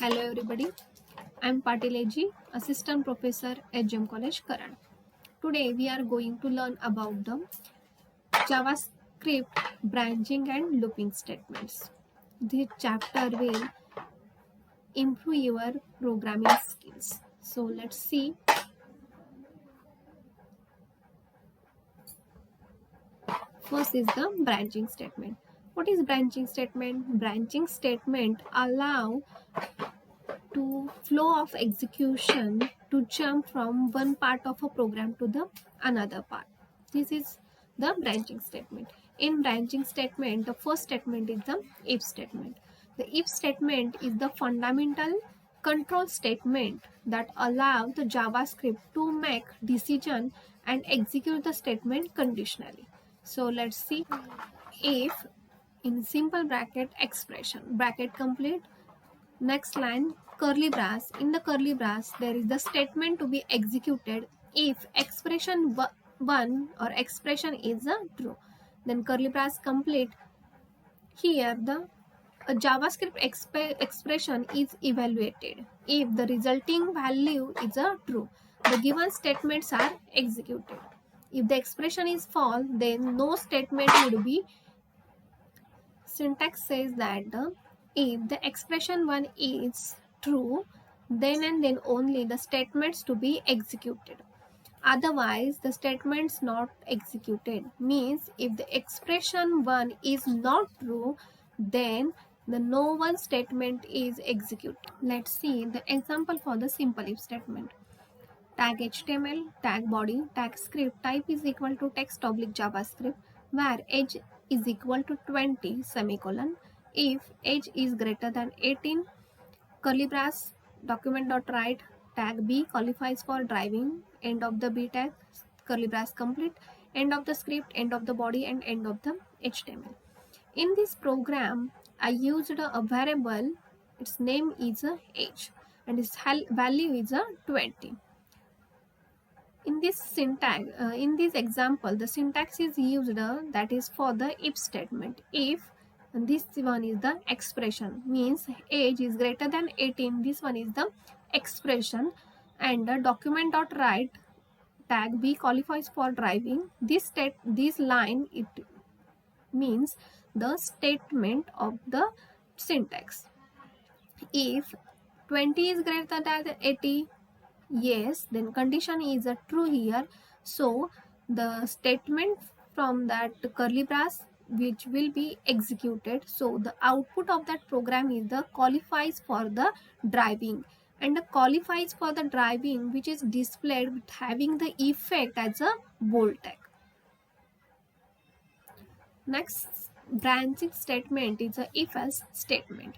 Hello everybody, I am Patil Eji, Assistant Professor at GEM College, Karan. Today we are going to learn about the JavaScript branching and looping statements. This chapter will improve your programming skills. So let's see. First is the branching statement. What is branching statement? Branching statement allow to flow of execution to jump from one part of a program to the another part. This is the branching statement. In branching statement, the first statement is the if statement. The if statement is the fundamental control statement that allows the JavaScript to make decision and execute the statement conditionally. So let's see. If in simple bracket expression bracket complete, next line curly brace. In the curly brace there is the statement to be executed if expression 1 or expression is true. Then curly brace complete. Here the JavaScript expression is evaluated. If the resulting value is true, the given statements are executed. If the expression is false, then no statement would be. Syntax says that if the expression 1 is true, then and then only the statements to be executed. Otherwise, the statements not executed. Means if the expression 1 is not true, then the no one statement is executed. Let's see the example for the simple if statement. Tag HTML, tag body, tag script type is equal to text oblique JavaScript, where age is equal to 20 semicolon. If age is greater than 18, curly brace document.write tag B qualifies for driving, end of the B tag, curly brace complete, end of the script, end of the body, and end of the HTML. In this program, I used a variable, its name is age, and its value is 20. In this syntax, in this example, the syntax is used that is for the if statement. If, and this one is the expression, means age is greater than 18. This one is the expression, and the document.write tag B qualifies for driving. This line it means the statement of the syntax. If 20 is greater than 80, yes, then condition is true here. So the statement from that curly brace which will be executed. So the output of that program is the qualifies for the driving, and the qualifies for the driving which is displayed with having the effect as a bold tag. Next branching statement is a if-else statement.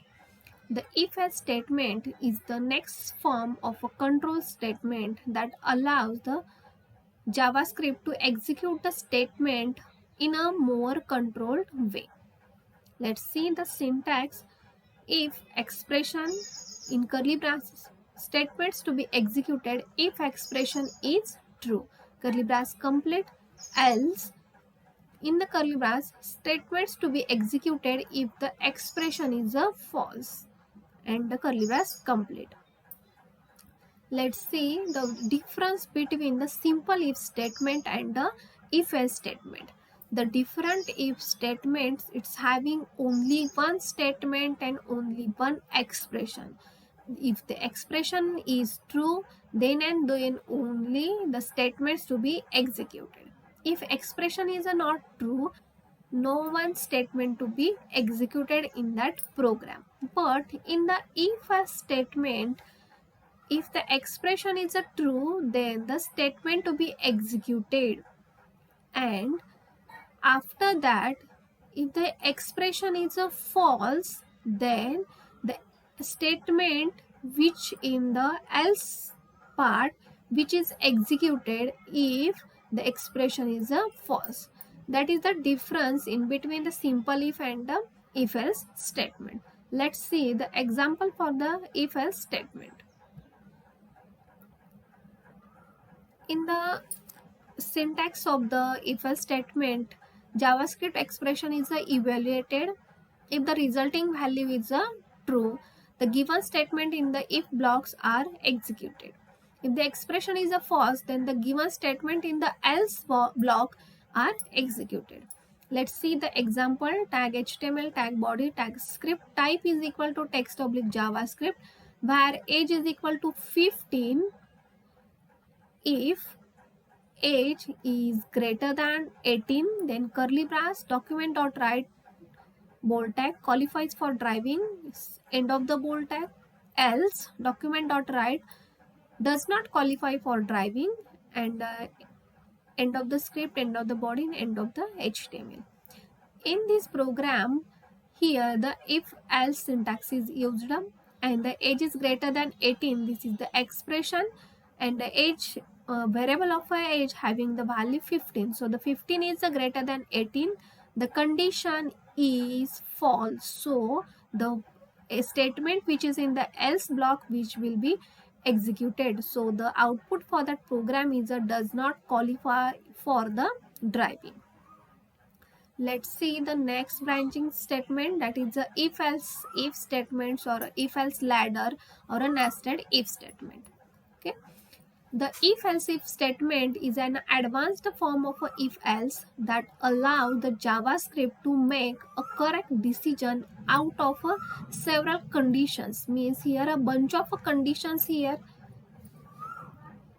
The if-else statement is the next form of a control statement that allows the JavaScript to execute the statement in a more controlled way. Let's see the syntax. If expression in curly braces, statements to be executed if expression is true, curly brace complete, else. In the curly brace, statements to be executed if the expression is a false, and the curly brace complete. Let's see the difference between the simple if statement and the if-else statement. The different if statements, it's having only one statement and only one expression. If the expression is true, then and then only the statements to be executed. If expression is not true, no one statement to be executed in that program. But in the if-else statement, if the expression is true, then the statement to be executed, and after that if the expression is false, then the statement which in the else part which is executed if the expression is false. That is the difference in between the simple if and the if-else statement. Let's see the example for the if-else statement. In the syntax of the if-else statement, JavaScript expression is evaluated. If the resulting value is true, the given statement in the if blocks are executed. If the expression is a false, then the given statement in the else block are executed. Let's see the example. Tag HTML, tag body, tag script type is equal to text oblique JavaScript, where age is equal to 15 if age is greater than 18, then curly brace document.write bold tag qualifies for driving, end of the bold tag, else document.write does not qualify for driving, and end of the script, end of the body, and end of the HTML. In this program, here the if else syntax is used, and the age is greater than 18, this is the expression, and the age variable of a age having the value 15. So the 15 is greater than 18, the condition is false. So the statement which is in the else block which will be executed. So the output for that program is does not qualify for the driving. Let's see the next branching statement, that is the if else if statements, or if else ladder, or a nested if statement. Okay, the if else if statement is an advanced form of a if else that allow the JavaScript to make a correct decision out of several conditions. Means here a bunch of conditions here.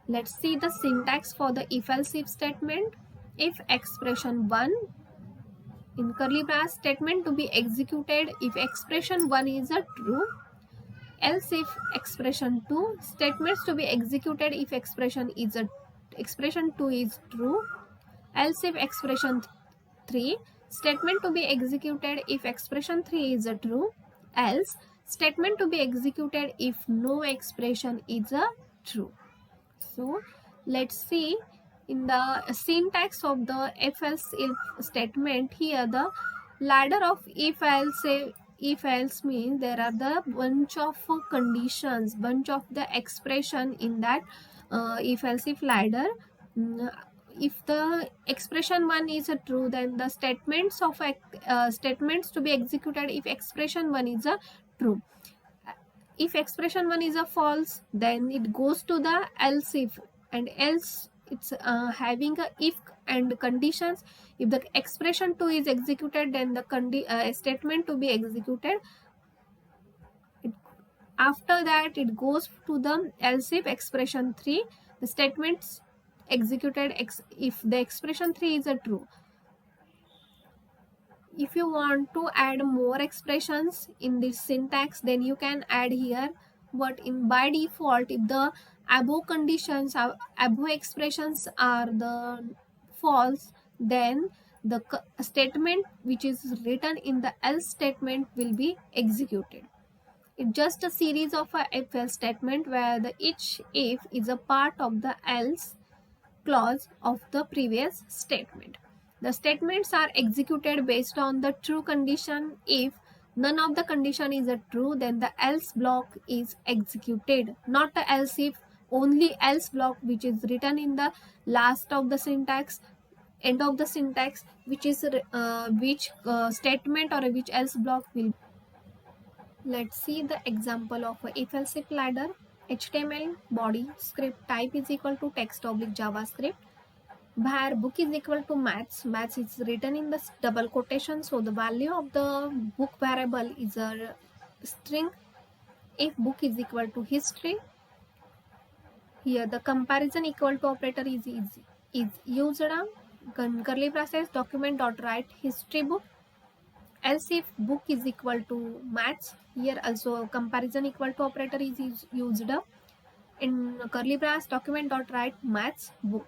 Let's see the syntax for the if else if statement. If expression 1 in curly brace statement to be executed if expression 1 is a true, else if expression 2 statements to be executed if expression 2 is true, else if expression 3 statement to be executed if expression 3 is a true, else statement to be executed if no expression is a true. So let's see in the syntax of the if else if statement. Here the ladder of if else means there are the bunch of conditions, bunch of the expression in that if else if ladder. If the expression 1 is a true, then the statements to be executed if expression 1 is a true. If expression 1 is a false, then it goes to the else if, and else it's having a if and conditions. If the expression 2 is executed, then the statement to be executed, after that it goes to the else if expression 3, the statements executed if the expression 3 is a true. If you want to add more expressions in this syntax, then you can add here. But in by default, if the above conditions are above expressions are the false, then the statement which is written in the else statement will be executed. It's just a series of a if else statement where the each if is a part of the else clause of the previous statement. The statements are executed based on the true condition. If none of the condition is a true, then the else block is executed, not the else if, only else block which is written in the last of the syntax, end of the syntax, which is which statement or which else block will. Let's see the example of a if else if ladder. HTML body script type is equal to text oblique JavaScript, where book is equal to maths. Maths is written in the double quotation, so the value of the book variable is a string. If book is equal to history, here the comparison equal to operator is used. Curly braces document.write history book. Else if book is equal to maths, here also comparison equal to operator is used. In curly brace document.write maths book.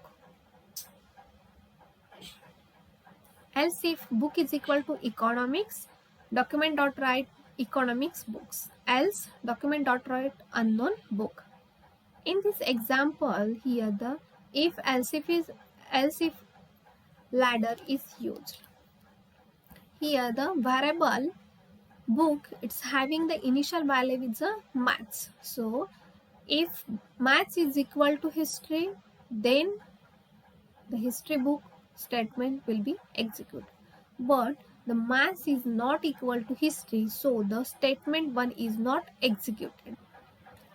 Else if book is equal to economics, document.write economics books. Else document.write unknown book. In this example, here the if else if ladder is used. Here the variable book, it's having the initial value is a maths. So if maths is equal to history, then the history book statement will be executed. But The maths is not equal to history, so the statement 1 is not executed.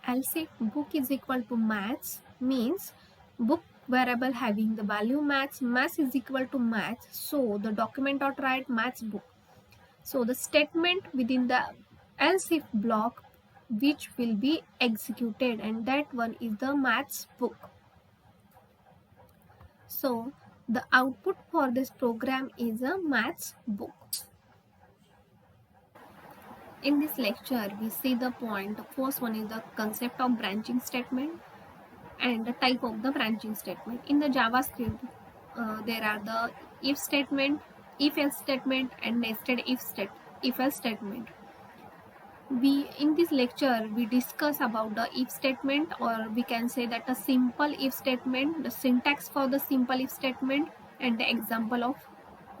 Else if book is equal to maths means book variable having the value maths, maths is equal to maths, so the document ought write maths book. So the statement within the else if block which will be executed, and that one is the maths book. So the output for this program is a maths book. In this lecture, we see the point. The first one is the concept of branching statement and the type of the branching statement. In the JavaScript, there are the if statement, if else statement, and nested if else statement. In this lecture we discuss about the if statement, or we can say that a simple if statement, the syntax for the simple if statement, and the example of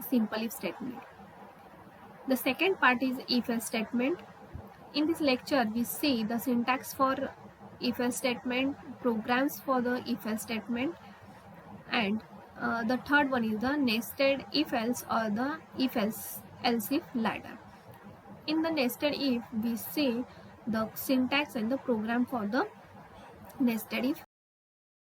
simple if statement. The second part is if else statement. In this lecture we see the syntax for if else statement, programs for the if else statement, and the third one is the nested if else or the if else if ladder. In the nested if, we see the syntax and the program for the nested if